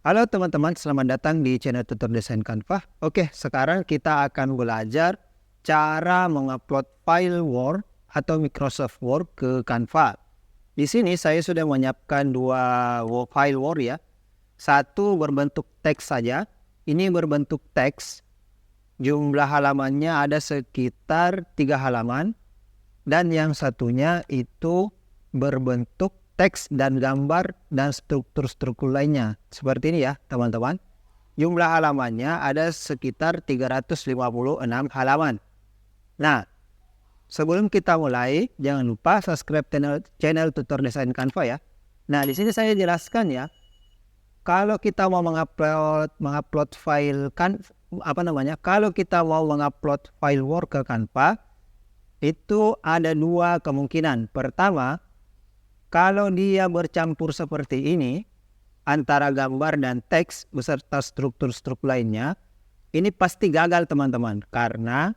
Halo teman-teman, selamat datang di channel Tutor Desain Canva. Oke, sekarang kita akan belajar cara mengupload file Word atau Microsoft Word ke Canva. Di sini saya sudah menyiapkan dua file Word ya. Satu berbentuk teks saja. Ini berbentuk teks. Jumlah halamannya ada sekitar 3 halaman. Dan yang satunya itu berbentuk teks dan gambar dan struktur-struktur lainnya. Seperti ini ya teman-teman. Jumlah halamannya ada sekitar 356 halaman. Nah, sebelum kita mulai, jangan lupa subscribe channel Tutor Desain Canva ya. Nah, di sini saya jelaskan ya. Kalau kita mau mengupload file kalau kita mau mengupload file Word ke Canva, itu ada dua kemungkinan. Pertama, kalau dia bercampur seperti ini, antara gambar dan teks beserta struktur-struktur lainnya, ini pasti gagal teman-teman. Karena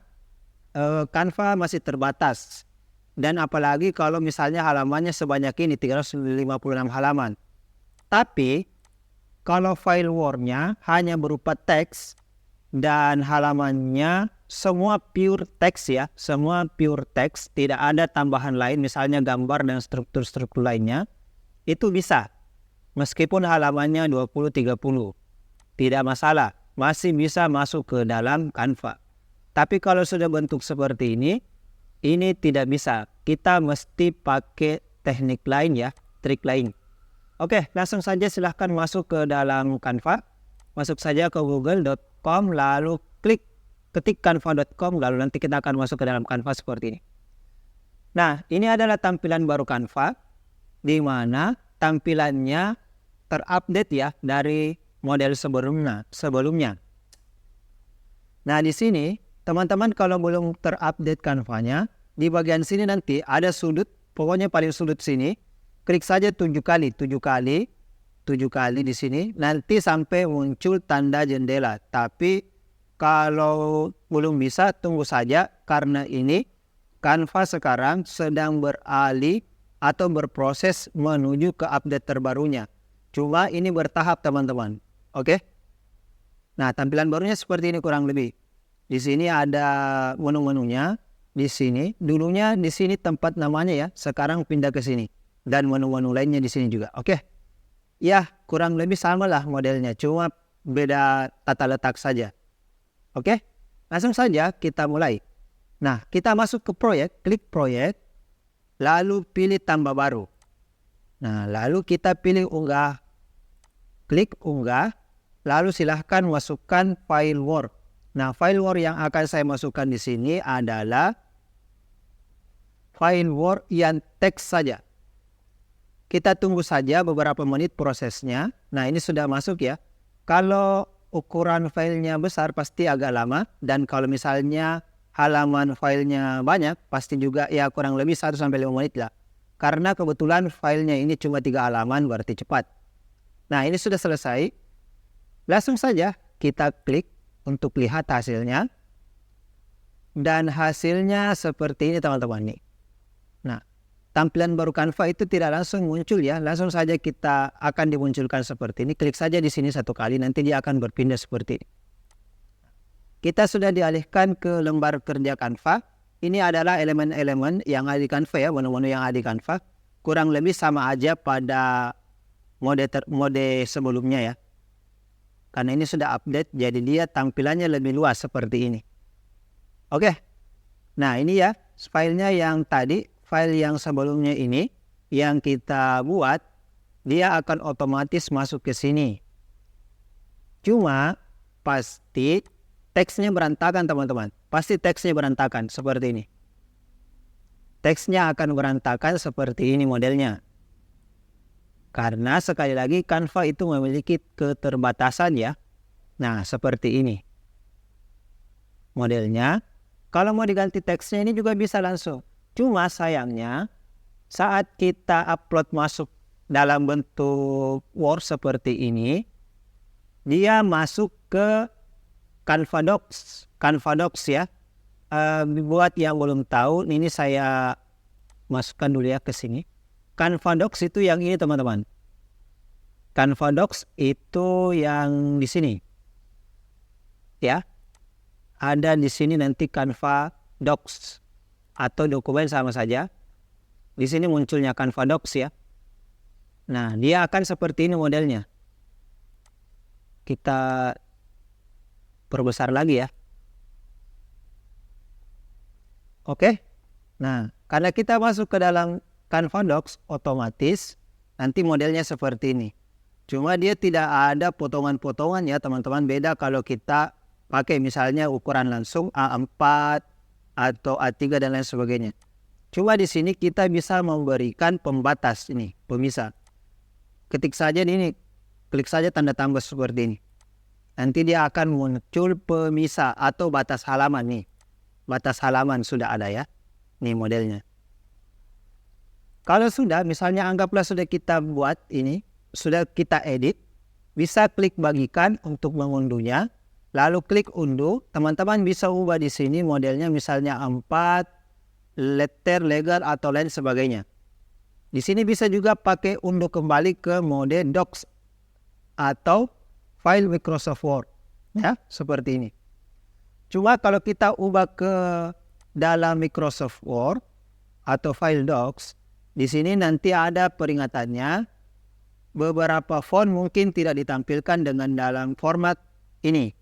Canva masih terbatas. Dan apalagi kalau misalnya halamannya sebanyak ini, 356 halaman. Tapi, kalau file Word-nya hanya berupa teks, dan halamannya semua pure teks ya, semua pure teks, tidak ada tambahan lain misalnya gambar dan struktur-struktur lainnya, itu bisa. Meskipun halamannya 20-30, tidak masalah, masih bisa masuk ke dalam Canva. Tapi kalau sudah bentuk seperti ini tidak bisa. Kita mesti pakai teknik lain ya, trik lain. Oke, langsung saja silahkan masuk ke dalam Canva. Masuk saja ke google.com, lalu ketik canva.com, lalu nanti kita akan masuk ke dalam Canva seperti ini. Nah, ini adalah tampilan baru Canva, di mana tampilannya terupdate ya dari model sebelumnya. Nah, di sini teman-teman kalau belum terupdate Canva-nya, di bagian sini nanti ada sudut, pokoknya paling sudut sini, klik saja 7 kali di sini, nanti sampai muncul tanda jendela. Tapi kalau belum bisa, tunggu saja, karena ini Canva sekarang sedang beralih atau berproses menuju ke update terbarunya. Cuma ini bertahap teman-teman. Oke? Nah, tampilan barunya seperti ini kurang lebih. Di sini ada menu-menunya. Di sini, dulunya di sini tempat namanya ya, sekarang pindah ke sini. Dan menu-menu lainnya di sini juga. Oke? Ya, kurang lebih sama lah modelnya, cuma beda tata letak saja. Oke, langsung saja kita mulai. Nah, kita masuk ke proyek, klik proyek, lalu pilih tambah baru. Nah, lalu kita pilih unggah, klik unggah, lalu silahkan masukkan file Word. Nah, file Word yang akan saya masukkan di sini adalah file Word yang teks saja. Kita tunggu saja beberapa menit prosesnya. Nah, ini sudah masuk ya. Kalau ukuran filenya besar pasti agak lama. Dan kalau misalnya halaman filenya banyak, pasti juga ya kurang lebih 1-5 menit lah. Karena kebetulan filenya ini cuma 3 halaman, berarti cepat. Nah, ini sudah selesai. Langsung saja kita klik untuk lihat hasilnya. Dan hasilnya seperti ini teman-teman nih. Nah, tampilan baru Canva itu tidak langsung muncul ya, langsung saja kita akan dimunculkan seperti ini. Klik saja di sini 1 kali, nanti dia akan berpindah seperti ini. Kita sudah dialihkan ke lembar kerja Canva. Ini adalah elemen-elemen yang ada di Canva ya, menu-menu yang ada di Canva. Kurang lebih sama aja pada mode sebelumnya ya. Karena ini sudah update, jadi dia tampilannya lebih luas seperti ini. Oke, nah ini ya filenya yang tadi. File yang sebelumnya ini yang kita buat, dia akan otomatis masuk ke sini. Cuma pasti teksnya berantakan teman-teman. Pasti teksnya berantakan seperti ini. Teksnya akan berantakan seperti ini modelnya. Karena sekali lagi Canva itu memiliki keterbatasan ya. Nah, seperti ini modelnya. Kalau mau diganti teksnya ini juga bisa langsung. Cuma sayangnya saat kita upload masuk dalam bentuk Word seperti ini, dia masuk ke Canva Docs ya. Buat yang belum tahu, ini saya masukkan dulu ya ke sini. Canva Docs itu yang ini teman-teman. Canva Docs itu yang di sini. Ya. Ada di sini nanti Canva Docs atau dokumen sama saja. Di sini munculnya Canva Docs ya. Nah, dia akan seperti ini modelnya. Kita perbesar lagi ya. Oke. Nah, karena kita masuk ke dalam Canva Docs, otomatis nanti modelnya seperti ini. Cuma dia tidak ada potongan-potongan ya teman-teman. Beda kalau kita pakai misalnya ukuran langsung A4 atau A3 dan lain sebagainya. Cuma di sini kita bisa memberikan pembatas ini, pemisah. Ketik saja ini, klik saja tanda tambah seperti ini. Nanti dia akan muncul pemisah atau batas halaman nih. Batas halaman sudah ada ya. Nih modelnya. Kalau sudah, misalnya anggaplah sudah kita buat ini, sudah kita edit, bisa klik bagikan untuk mengunduhnya, lalu klik unduh. Teman-teman bisa ubah di sini modelnya misalnya 4, letter, legal atau lain sebagainya. Di sini bisa juga pakai unduh kembali ke mode Docs atau file Microsoft Word, ya seperti ini. Cuma kalau kita ubah ke dalam Microsoft Word atau file Docs, di sini nanti ada peringatannya. Beberapa font mungkin tidak ditampilkan dengan dalam format ini.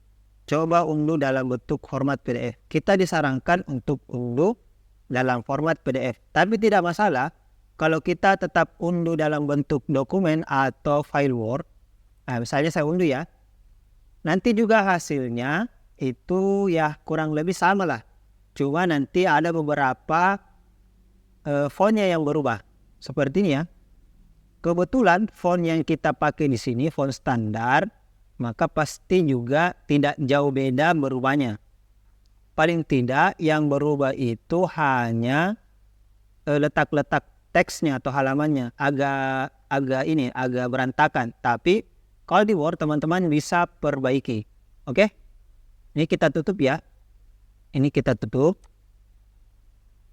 Coba unduh dalam bentuk format PDF. Kita disarankan untuk unduh dalam format PDF. Tapi tidak masalah kalau kita tetap unduh dalam bentuk dokumen atau file Word. Nah, misalnya saya unduh ya. Nanti juga hasilnya itu ya kurang lebih sama lah. Cuma nanti ada beberapa fontnya yang berubah. Seperti ini ya. Kebetulan font yang kita pakai di sini font standar, maka pasti juga tidak jauh beda berubahnya. Paling tidak yang berubah itu hanya letak-letak teksnya atau halamannya agak berantakan. Tapi kalau di Word teman-teman bisa perbaiki. Oke? Ini kita tutup ya. Ini kita tutup.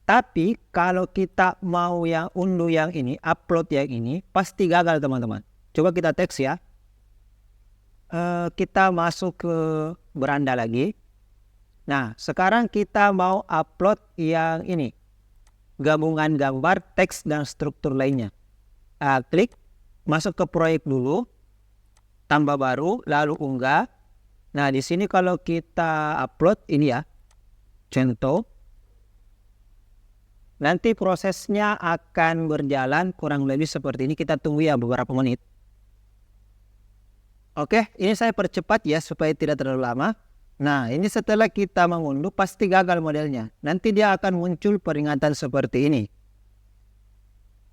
Tapi kalau kita mau yang unduh yang ini, upload yang ini, pasti gagal teman-teman. Coba kita teks ya. Kita masuk ke beranda lagi. Nah, sekarang kita mau upload yang ini. Gabungan gambar, teks, dan struktur lainnya. Klik, masuk ke proyek dulu. Tambah baru, lalu unggah. Nah, di sini kalau kita upload ini ya. Contoh. Nanti prosesnya akan berjalan kurang lebih seperti ini. Kita tunggu ya beberapa menit. Oke, ini saya percepat ya supaya tidak terlalu lama. Nah, ini setelah kita mengunduh pasti gagal modelnya. Nanti dia akan muncul peringatan seperti ini.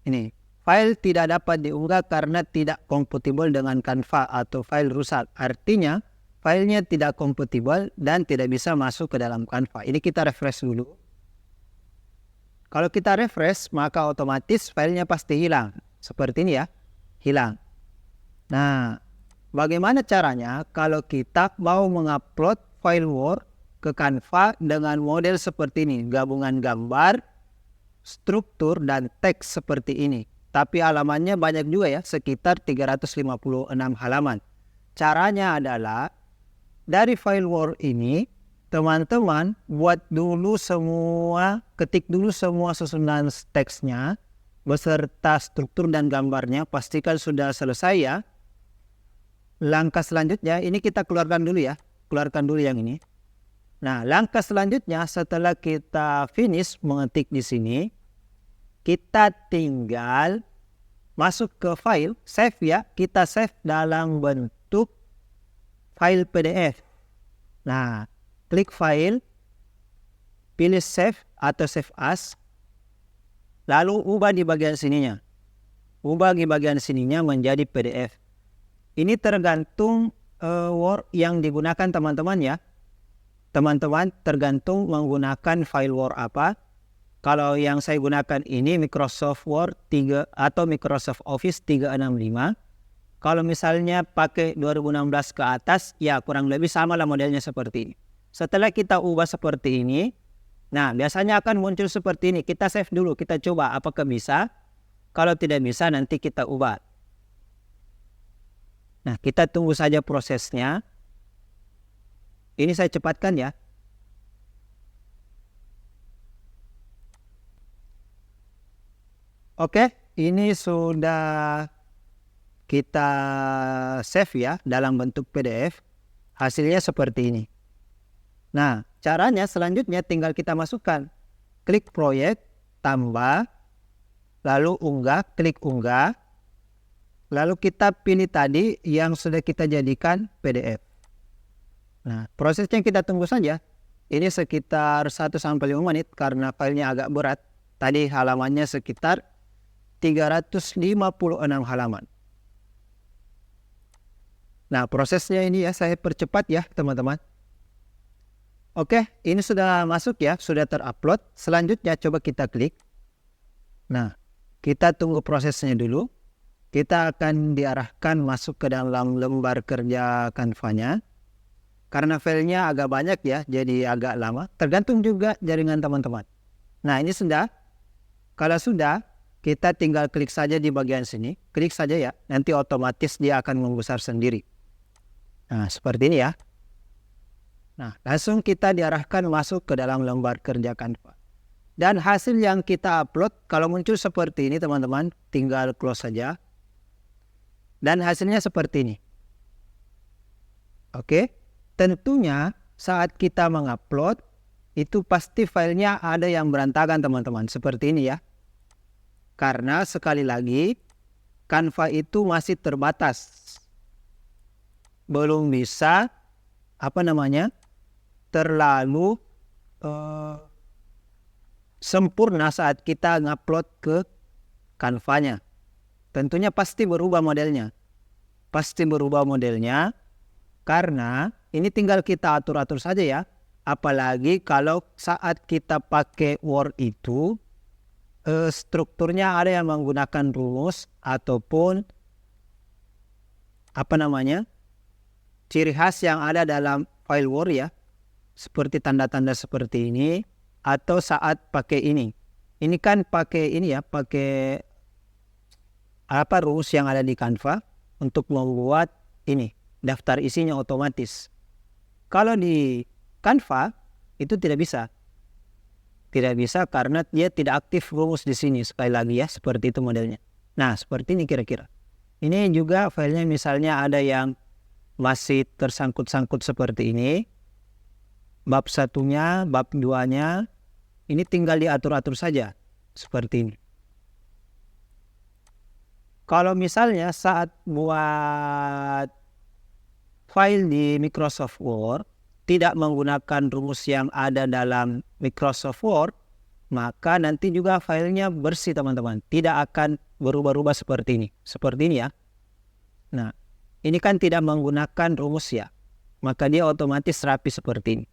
Ini, file tidak dapat diunggah karena tidak kompatibel dengan Canva atau file rusak. Artinya, filenya tidak kompatibel dan tidak bisa masuk ke dalam Canva. Ini kita refresh dulu. Kalau kita refresh, maka otomatis filenya pasti hilang. Seperti ini ya, hilang. Nah, bagaimana caranya kalau kita mau mengupload file Word ke Canva dengan model seperti ini. Gabungan gambar, struktur, dan teks seperti ini. Tapi halamannya banyak juga ya, sekitar 356 halaman. Caranya adalah, dari file Word ini, teman-teman buat dulu semua, ketik dulu semua susunan teksnya beserta struktur dan gambarnya, pastikan sudah selesai ya. Langkah selanjutnya ini kita keluarkan dulu ya, keluarkan dulu yang ini. Nah, langkah selanjutnya setelah kita finish mengetik di sini, kita tinggal masuk ke file, save ya, kita save dalam bentuk file PDF. Nah, klik file, pilih save atau save as, lalu ubah di bagian sininya. Ubah di bagian sininya menjadi PDF. Ini tergantung Word yang digunakan teman-teman ya. Teman-teman tergantung menggunakan file Word apa. Kalau yang saya gunakan ini Microsoft Word 3 atau Microsoft Office 365. Kalau misalnya pakai 2016 ke atas, ya kurang lebih sama lah modelnya seperti ini. Setelah kita ubah seperti ini, nah biasanya akan muncul seperti ini. Kita save dulu, kita coba apakah bisa. Kalau tidak bisa nanti kita ubah. Nah, kita tunggu saja prosesnya. Ini saya cepatkan ya. Oke, ini sudah kita save ya dalam bentuk PDF. Hasilnya seperti ini. Nah, caranya selanjutnya tinggal kita masukkan. Klik proyek, tambah, lalu unggah, klik unggah. Lalu kita pilih tadi yang sudah kita jadikan PDF. Nah, prosesnya kita tunggu saja. Ini sekitar 1-5 menit karena filenya agak berat. Tadi halamannya sekitar 356 halaman. Nah, prosesnya ini ya saya percepat ya teman-teman. Oke, ini sudah masuk ya, sudah terupload. Selanjutnya coba kita klik. Nah, kita tunggu prosesnya dulu. Kita akan diarahkan masuk ke dalam lembar kerja Canva-nya. Karena filenya agak banyak ya, jadi agak lama. Tergantung juga jaringan teman-teman. Nah, ini sudah. Kalau sudah, kita tinggal klik saja di bagian sini. Klik saja ya, nanti otomatis dia akan membesar sendiri. Nah, seperti ini ya. Nah, langsung kita diarahkan masuk ke dalam lembar kerja Canva. Dan hasil yang kita upload, kalau muncul seperti ini teman-teman, tinggal close saja. Dan hasilnya seperti ini. Oke, tentunya saat kita mengupload, itu pasti filenya ada yang berantakan teman-teman. Seperti ini ya. Karena sekali lagi, Canva itu masih terbatas. Belum bisa, terlalu sempurna saat kita ngupload ke Canva-nya. Tentunya pasti berubah modelnya. Pasti berubah modelnya karena ini tinggal kita atur-atur saja ya. Apalagi kalau saat kita pakai Word itu strukturnya ada yang menggunakan rumus ataupun ciri khas yang ada dalam file Word ya. Seperti tanda-tanda seperti ini atau saat pakai ini. Ini kan pakai ini ya, pakai rumus yang ada di Canva untuk membuat ini daftar isinya otomatis. Kalau di Canva itu tidak bisa. Tidak bisa karena dia tidak aktif rumus di sini. Sekali lagi ya, seperti itu modelnya. Nah, seperti ini kira-kira. Ini juga filenya misalnya ada yang masih tersangkut-sangkut seperti ini. Bab 1-nya, bab 2-nya, ini tinggal diatur-atur saja. Seperti ini. Kalau misalnya saat buat file di Microsoft Word tidak menggunakan rumus yang ada dalam Microsoft Word, maka nanti juga filenya bersih teman-teman. Tidak akan berubah-ubah seperti ini. Seperti ini ya. Nah, ini kan tidak menggunakan rumus ya. Maka dia otomatis rapi seperti ini.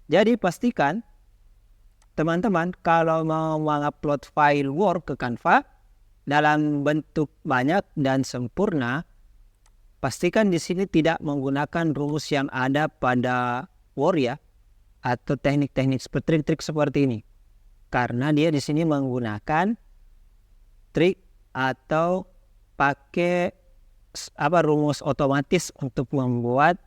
Jadi pastikan teman-teman kalau mau mengupload file Word ke Canva dalam bentuk banyak dan sempurna, pastikan di sini tidak menggunakan rumus yang ada pada Word ya, atau teknik-teknik trik-trik seperti ini. Karena dia di sini menggunakan trik atau pakai rumus otomatis untuk membuat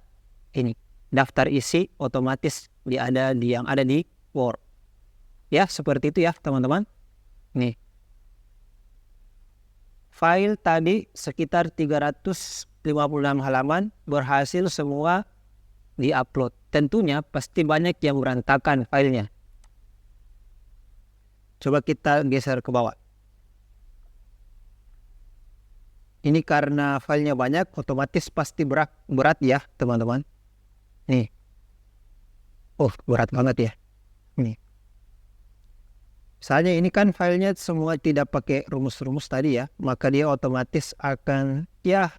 ini daftar isi otomatis yang ada di Word. Ya, seperti itu ya, teman-teman. Nih. File tadi sekitar 356 halaman berhasil semua di-upload. Tentunya pasti banyak yang berantakan filenya. Coba kita geser ke bawah. Ini karena filenya banyak, otomatis pasti berat ya, teman-teman. Nih. Oh, berat banget ya. Nih. Misalnya ini kan filenya semua tidak pakai rumus-rumus tadi ya, maka dia otomatis akan ya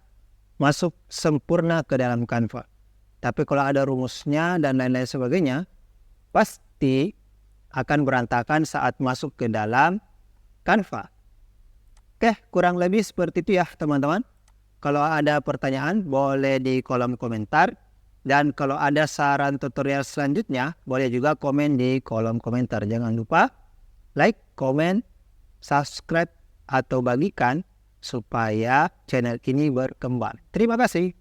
masuk sempurna ke dalam Canva. Tapi kalau ada rumusnya dan lain-lain sebagainya, pasti akan berantakan saat masuk ke dalam Canva. Oke, kurang lebih seperti itu ya teman-teman. Kalau ada pertanyaan boleh di kolom komentar. Dan kalau ada saran tutorial selanjutnya, boleh juga komen di kolom komentar. Jangan lupa like, komen, subscribe, atau bagikan supaya channel ini berkembang. Terima kasih.